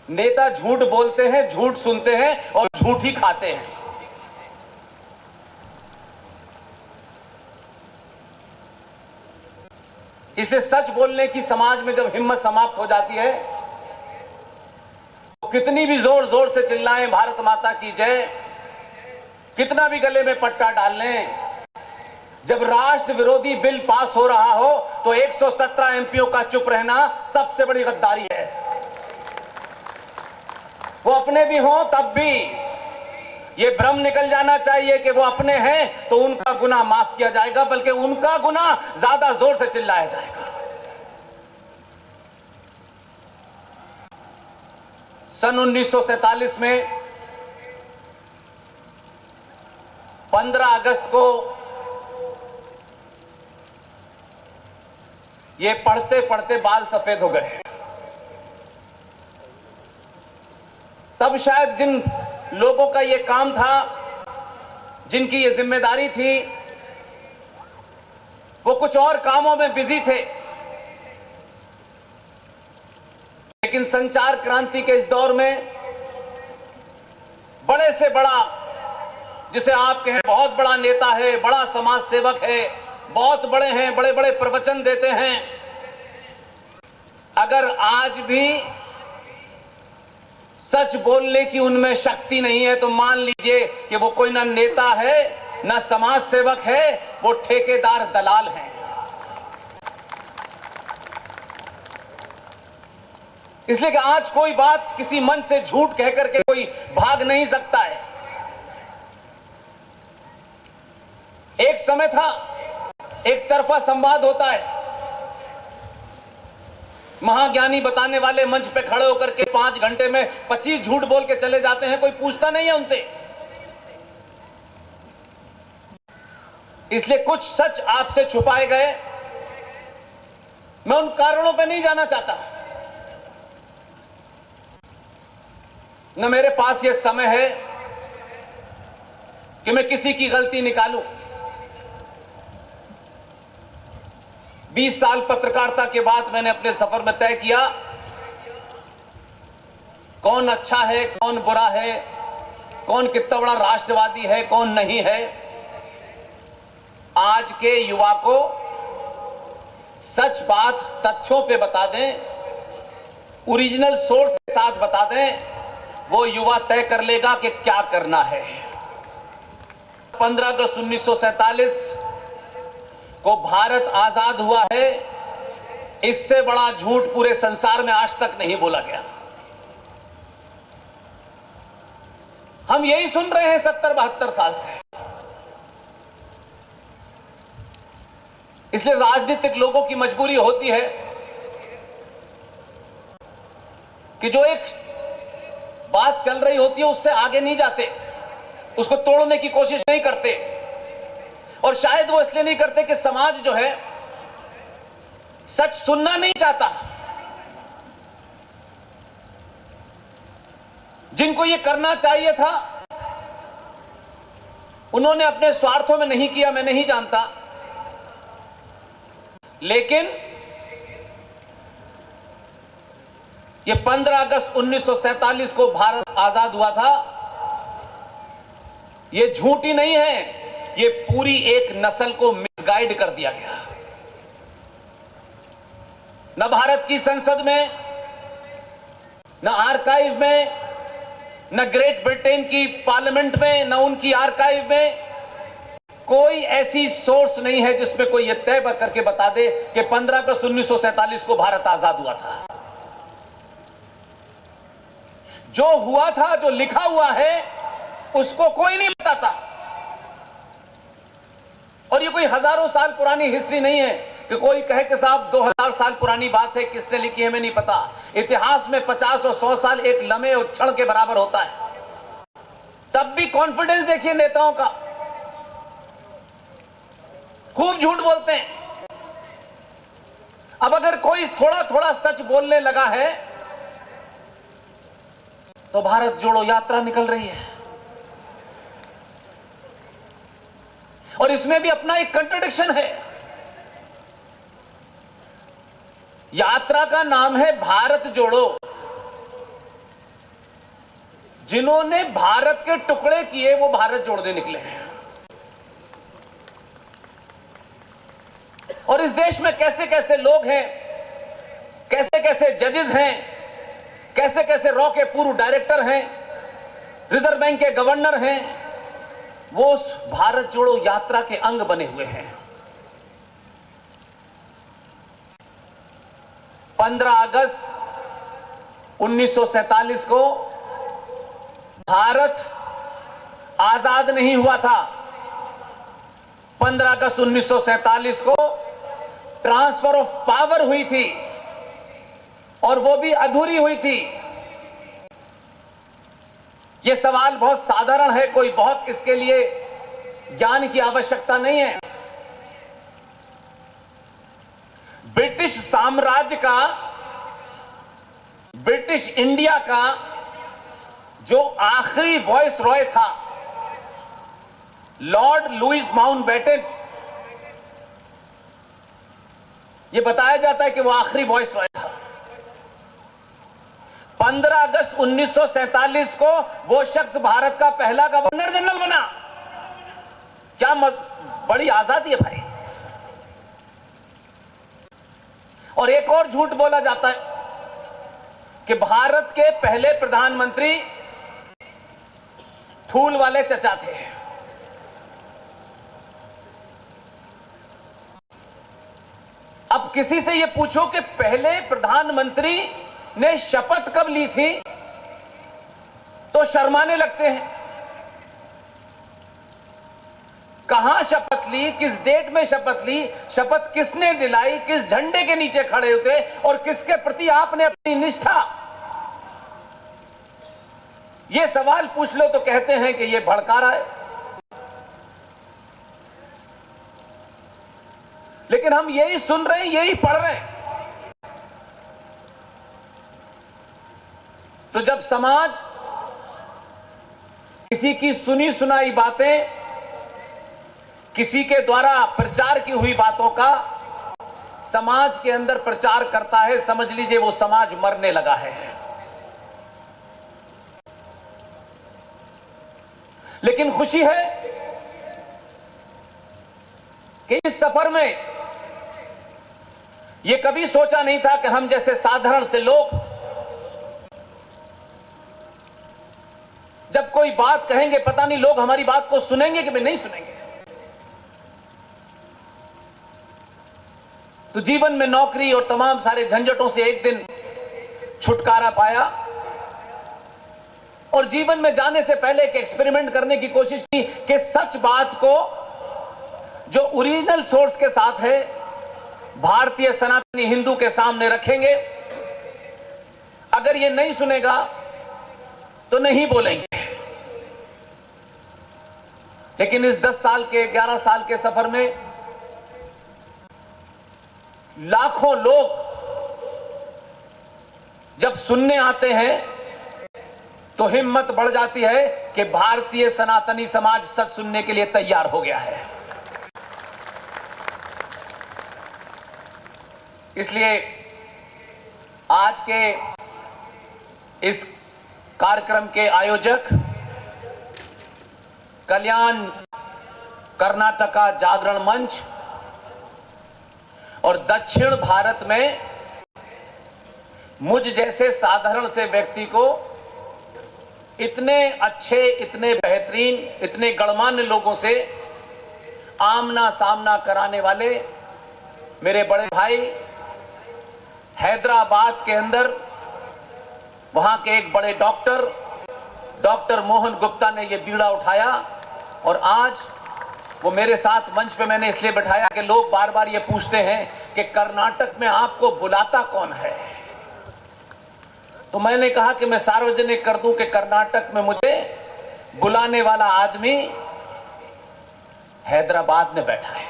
नेता झूठ बोलते हैं, झूठ सुनते हैं और झूठ ही खाते हैं। इसलिए सच बोलने की समाज में जब हिम्मत समाप्त हो जाती है, तो कितनी भी जोर जोर से चिल्लाएं भारत माता की जय, कितना भी गले में पट्टा डाल लें, जब राष्ट्र विरोधी बिल पास हो रहा हो तो 117 एमपीओ का चुप रहना सबसे बड़ी गद्दारी है। वो अपने भी हों तब भी ये भ्रम निकल जाना चाहिए कि वो अपने हैं तो उनका गुनाह माफ किया जाएगा, बल्कि उनका गुनाह ज्यादा जोर से चिल्लाया जाएगा। सन 1947 में 15 अगस्त को ये पढ़ते पढ़ते बाल सफेद हो गए। तब शायद जिन लोगों का ये काम था, जिनकी ये जिम्मेदारी थी, वो कुछ और कामों में बिजी थे। लेकिन संचार क्रांति के इस दौर में बड़े से बड़ा, जिसे आप कहें बहुत बड़ा नेता है, बड़ा समाज सेवक है, बहुत बड़े हैं, बड़े बड़े प्रवचन देते हैं, अगर आज भी सच बोलने की उनमें शक्ति नहीं है तो मान लीजिए कि वो कोई ना नेता है, ना समाज सेवक है, वो ठेकेदार दलाल हैं। इसलिए कि आज कोई बात किसी मन से झूठ कह करके कोई भाग नहीं सकता है। एक समय था, एक तरफा संवाद होता है, महाज्ञानी बताने वाले मंच पे खड़े होकर के 5 घंटे में 25 झूठ बोल के चले जाते हैं, कोई पूछता नहीं है उनसे। इसलिए कुछ सच आपसे छुपाए गए। मैं उन कारणों पे नहीं जाना चाहता, न मेरे पास यह समय है कि मैं किसी की गलती निकालूं। 20 साल पत्रकारिता के बाद मैंने अपने सफर में तय किया कौन अच्छा है, कौन बुरा है, कौन कितना बड़ा राष्ट्रवादी है, कौन नहीं है। आज के युवा को सच बात तथ्यों पे बता दें, ओरिजिनल सोर्स के साथ बता दें, वो युवा तय कर लेगा कि क्या करना है। 15 अगस्त 1947 को भारत आजाद हुआ है, इससे बड़ा झूठ पूरे संसार में आज तक नहीं बोला गया। हम यही सुन रहे हैं 70-72 साल से। इसलिए राजनीतिक लोगों की मजबूरी होती है कि जो एक बात चल रही होती है उससे आगे नहीं जाते, उसको तोड़ने की कोशिश नहीं करते। और शायद वो इसलिए नहीं करते कि समाज जो है सच सुनना नहीं चाहता। जिनको ये करना चाहिए था उन्होंने अपने स्वार्थों में नहीं किया, मैं नहीं जानता। लेकिन ये 15 अगस्त 1947 को भारत आजाद हुआ था, ये झूठी नहीं है, ये पूरी एक नस्ल को मिसगाइड कर दिया गया। न भारत की संसद में, न आर्काइव में, न ग्रेट ब्रिटेन की पार्लियामेंट में, न उनकी आर्काइव में कोई ऐसी सोर्स नहीं है जिसमें कोई यह तय करके बता दे कि 15 अगस्त 1947 को भारत आजाद हुआ था। जो हुआ था, जो लिखा हुआ है, उसको कोई नहीं बताता। और ये कोई हजारों साल पुरानी हिस्ट्री नहीं है कि कोई कहे कि साहब 2000 साल पुरानी बात है, किसने लिखी है हमें नहीं पता। इतिहास में 50 और 100 साल एक लम्हे और क्षण के बराबर होता है। तब भी कॉन्फिडेंस देखिए नेताओं का, खूब झूठ बोलते हैं। अब अगर कोई थोड़ा थोड़ा सच बोलने लगा है तो भारत जोड़ो यात्रा निकल रही है। और इसमें भी अपना एक कंट्रडिक्शन है। यात्रा का नाम है भारत जोड़ो, जिन्होंने भारत के टुकड़े किए वो भारत जोड़ने निकले हैं। और इस देश में कैसे कैसे लोग हैं, कैसे कैसे जजेस हैं, कैसे कैसे रॉ के पूर्व डायरेक्टर हैं, रिजर्व बैंक के गवर्नर हैं, वो उस भारत जोड़ो यात्रा के अंग बने हुए हैं। 15 अगस्त 1947 को भारत आजाद नहीं हुआ था। 15 अगस्त 1947 को ट्रांसफर ऑफ पावर हुई थी और वो भी अधूरी हुई थी। ये सवाल बहुत साधारण है, कोई बहुत इसके लिए ज्ञान की आवश्यकता नहीं है। ब्रिटिश साम्राज्य का, ब्रिटिश इंडिया का जो आखिरी वॉइस रॉय था, लॉर्ड लुईस माउंटबेटन, यह बताया जाता है कि वो आखिरी वॉइस रॉय था। 15 अगस्त 1947 को वो शख्स भारत का पहला गवर्नर जनरल बना। क्या बड़ी आजादी है भाई। और एक और झूठ बोला जाता है कि भारत के पहले प्रधानमंत्री फूल वाले चचा थे। अब किसी से यह पूछो कि पहले प्रधानमंत्री ने शपथ कब ली थी, तो शर्माने लगते हैं। कहां शपथ ली, किस डेट में शपथ ली, शपथ किसने दिलाई, किस झंडे के नीचे खड़े होते और किसके प्रति आपने अपनी निष्ठा, यह सवाल पूछ लो तो कहते हैं कि यह भड़का रहा है। लेकिन हम यही सुन रहे हैं, यही पढ़ रहे हैं। तो जब समाज किसी की सुनी सुनाई बातें, किसी के द्वारा प्रचार की हुई बातों का समाज के अंदर प्रचार करता है, समझ लीजिए वो समाज मरने लगा है। लेकिन खुशी है कि इस सफर में यह कभी सोचा नहीं था कि हम जैसे साधारण से लोग जब कोई बात कहेंगे, पता नहीं लोग हमारी बात को सुनेंगे कि नहीं सुनेंगे। तो जीवन में नौकरी और तमाम सारे झंझटों से एक दिन छुटकारा पाया और जीवन में जाने से पहले एक एक्सपेरिमेंट करने की कोशिश की कि सच बात को जो ओरिजिनल सोर्स के साथ है, भारतीय सनातनी हिंदू के सामने रखेंगे। अगर ये नहीं सुनेगा तो नहीं बोलेंगे। लेकिन इस 10 साल के, 11 साल के सफर में लाखों लोग जब सुनने आते हैं तो हिम्मत बढ़ जाती है कि भारतीय सनातनी समाज सच सुनने के लिए तैयार हो गया है। इसलिए आज के इस कार्यक्रम के आयोजक कल्याण कर्नाटका जागरण मंच और दक्षिण भारत में मुझ जैसे साधारण से व्यक्ति को इतने अच्छे, इतने बेहतरीन, इतने गणमान्य लोगों से आमना सामना कराने वाले मेरे बड़े भाई हैदराबाद के अंदर, वहां के एक बड़े डॉक्टर मोहन गुप्ता ने यह बीड़ा उठाया और आज वो मेरे साथ मंच पे मैंने इसलिए बैठाया कि लोग बार बार ये पूछते हैं कि कर्नाटक में आपको बुलाता कौन है। तो मैंने कहा कि मैं सार्वजनिक कर दूं कि कर्नाटक में मुझे बुलाने वाला आदमी हैदराबाद में बैठा है।